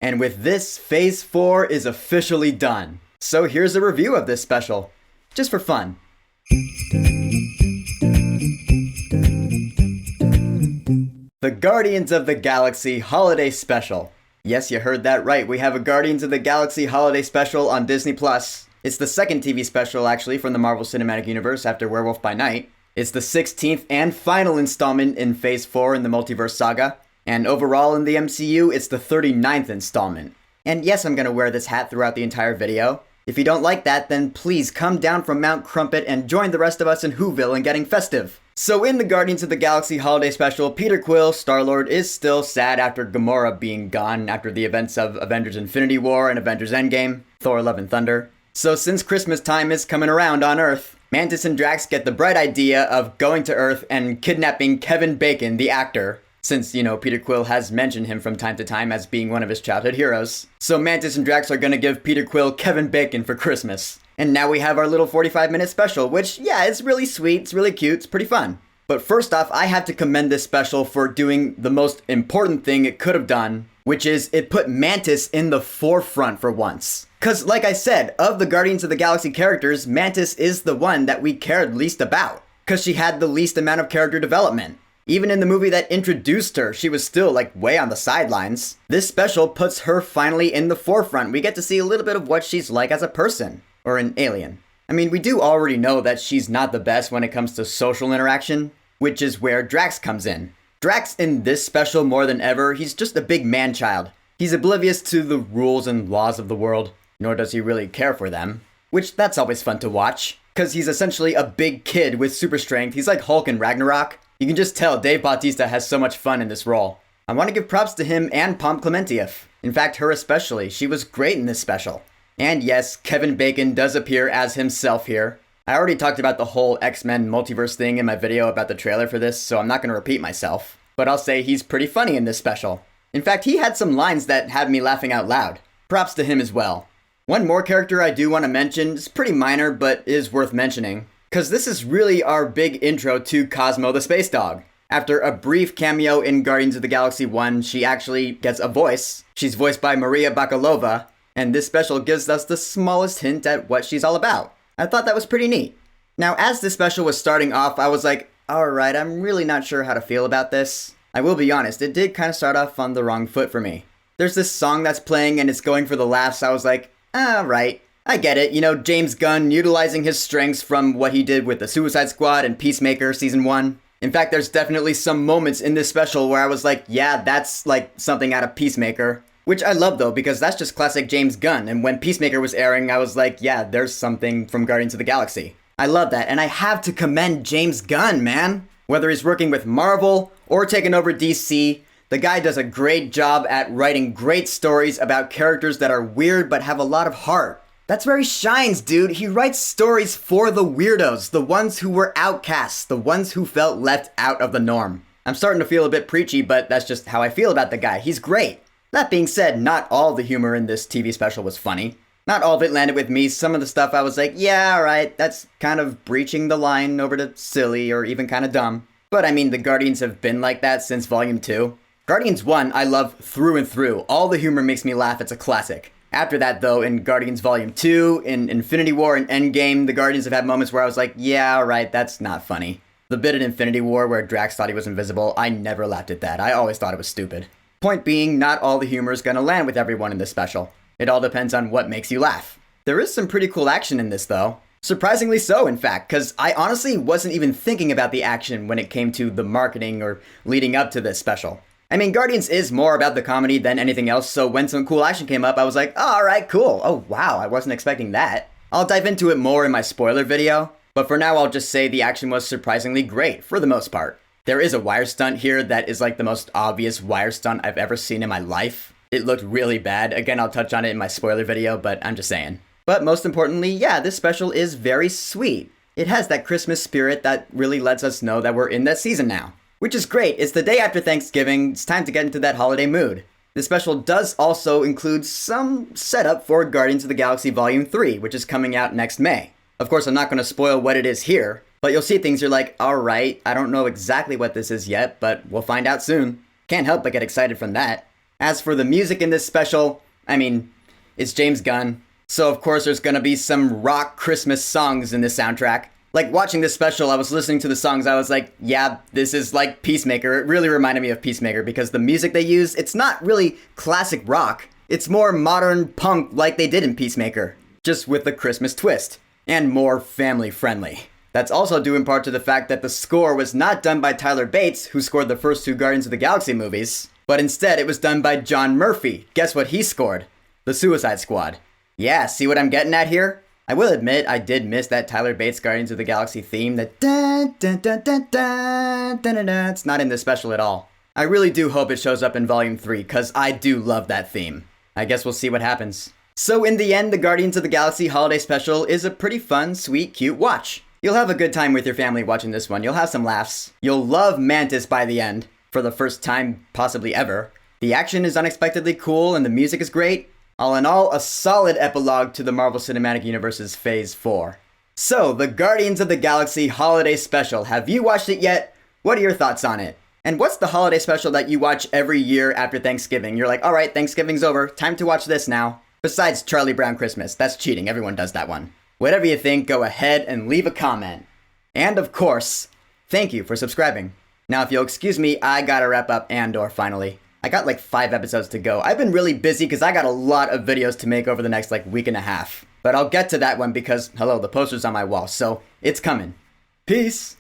And with this, Phase 4 is officially done. So here's a review of this special, just for fun. The Guardians of the Galaxy Holiday Special. Yes, you heard that right. We have a Guardians of the Galaxy Holiday Special on Disney+. It's the second TV special, actually, from the Marvel Cinematic Universe after Werewolf by Night. It's the 16th and final installment in Phase 4 in the Multiverse Saga. And overall in the MCU, it's the 39th installment. And yes, I'm gonna wear this hat throughout the entire video. If you don't like that, then please come down from Mount Crumpet and join the rest of us in Whoville in getting festive. So in the Guardians of the Galaxy Holiday Special, Peter Quill, Star-Lord, is still sad after Gamora being gone after the events of Avengers Infinity War and Avengers Endgame, Thor Love and Thunder. So since Christmas time is coming around on Earth, Mantis and Drax get the bright idea of going to Earth and kidnapping Kevin Bacon, the actor, since, Peter Quill has mentioned him from time to time as being one of his childhood heroes. So Mantis and Drax are gonna give Peter Quill Kevin Bacon for Christmas. And now we have our little 45-minute special, which, yeah, it's really sweet, it's really cute, it's pretty fun. But first off, I have to commend this special for doing the most important thing it could have done, which is it put Mantis in the forefront for once. Cause like I said, of the Guardians of the Galaxy characters, Mantis is the one that we cared least about. Cause she had the least amount of character development. Even in the movie that introduced her, she was still way on the sidelines. This special puts her finally in the forefront. We get to see a little bit of what she's like as a person. Or an alien. I mean, we do already know that she's not the best when it comes to social interaction, which is where Drax comes in. Drax in this special more than ever, he's just a big man-child. He's oblivious to the rules and laws of the world, nor does he really care for them. Which, that's always fun to watch, because he's essentially a big kid with super strength. He's like Hulk in Ragnarok. You can just tell Dave Bautista has so much fun in this role. I want to give props to him and Pom Klementieff. In fact, her especially. She was great in this special. And yes, Kevin Bacon does appear as himself here. I already talked about the whole X-Men multiverse thing in my video about the trailer for this, so I'm not going to repeat myself. But I'll say he's pretty funny in this special. In fact, he had some lines that had me laughing out loud. Props to him as well. One more character I do want to mention, is pretty minor, but is worth mentioning. Because this is really our big intro to Cosmo the Space Dog. After a brief cameo in Guardians of the Galaxy 1, she actually gets a voice. She's voiced by Maria Bakalova. And this special gives us the smallest hint at what she's all about. I thought that was pretty neat. Now, as this special was starting off, I was like, alright, I'm really not sure how to feel about this. I will be honest, it did kind of start off on the wrong foot for me. There's this song that's playing and it's going for the laughs, so I was like, alright, I get it. James Gunn utilizing his strengths from what he did with the Suicide Squad and Peacemaker Season 1. In fact, there's definitely some moments in this special where I was like, yeah, that's something out of Peacemaker. Which I love though, because that's just classic James Gunn, and when Peacemaker was airing, I was like, yeah, there's something from Guardians of the Galaxy. I love that, and I have to commend James Gunn, man! Whether he's working with Marvel, or taking over DC, the guy does a great job at writing great stories about characters that are weird but have a lot of heart. That's where he shines, dude! He writes stories for the weirdos, the ones who were outcasts, the ones who felt left out of the norm. I'm starting to feel a bit preachy, but that's just how I feel about the guy. He's great. That being said, not all the humor in this TV special was funny. Not all of it landed with me. Some of the stuff I was like, yeah, alright, that's kind of breaching the line over to silly or even kind of dumb. But I mean, the Guardians have been like that since Volume 2. Guardians 1, I love through and through. All the humor makes me laugh, it's a classic. After that though, in Guardians Volume 2, in Infinity War and Endgame, the Guardians have had moments where I was like, yeah, alright, that's not funny. The bit in Infinity War where Drax thought he was invisible, I never laughed at that. I always thought it was stupid. Point being, not all the humor is gonna land with everyone in this special. It all depends on what makes you laugh. There is some pretty cool action in this though. Surprisingly so, in fact, because I honestly wasn't even thinking about the action when it came to the marketing or leading up to this special. I mean, Guardians is more about the comedy than anything else, so when some cool action came up, I was like, oh, alright, cool. Oh wow, I wasn't expecting that. I'll dive into it more in my spoiler video, but for now I'll just say the action was surprisingly great, for the most part. There is a wire stunt here that is the most obvious wire stunt I've ever seen in my life. It looked really bad. Again, I'll touch on it in my spoiler video, but I'm just saying. But most importantly, yeah, this special is very sweet. It has that Christmas spirit that really lets us know that we're in that season now. Which is great. It's the day after Thanksgiving. It's time to get into that holiday mood. This special does also include some setup for Guardians of the Galaxy Volume 3, which is coming out next May. Of course, I'm not going to spoil what it is here, but you'll see things you're like, alright, I don't know exactly what this is yet, but we'll find out soon. Can't help but get excited from that. As for the music in this special, I mean, it's James Gunn, so of course there's gonna be some rock Christmas songs in this soundtrack. Like, watching this special, I was listening to the songs, I was like, yeah, this is like Peacemaker. It really reminded me of Peacemaker because the music they use, it's not really classic rock. It's more modern punk like they did in Peacemaker, just with a Christmas twist, and more family friendly. That's also due in part to the fact that the score was not done by Tyler Bates, who scored the first two Guardians of the Galaxy movies, but instead it was done by John Murphy. Guess what he scored? The Suicide Squad. Yeah, see what I'm getting at here? I will admit I did miss that Tyler Bates Guardians of the Galaxy theme, that dun dun dun dun dun dun dun dun. It's not in this special at all. I really do hope it shows up in Volume 3, cause I do love that theme. I guess we'll see what happens. So in the end, the Guardians of the Galaxy Holiday Special is a pretty fun, sweet, cute watch. You'll have a good time with your family watching this one. You'll have some laughs. You'll love Mantis by the end, for the first time possibly ever. The action is unexpectedly cool and the music is great. All in all, a solid epilogue to the Marvel Cinematic Universe's Phase 4. So, the Guardians of the Galaxy Holiday Special. Have you watched it yet? What are your thoughts on it? And what's the holiday special that you watch every year after Thanksgiving? You're like, alright, Thanksgiving's over, time to watch this now. Besides Charlie Brown Christmas, that's cheating, everyone does that one. Whatever you think, go ahead and leave a comment. And of course, thank you for subscribing. Now if you'll excuse me, I gotta wrap up Andor finally. I got like 5 episodes to go. I've been really busy because I got a lot of videos to make over the next like week and a half. But I'll get to that one because, hello, the poster's on my wall, so it's coming. Peace!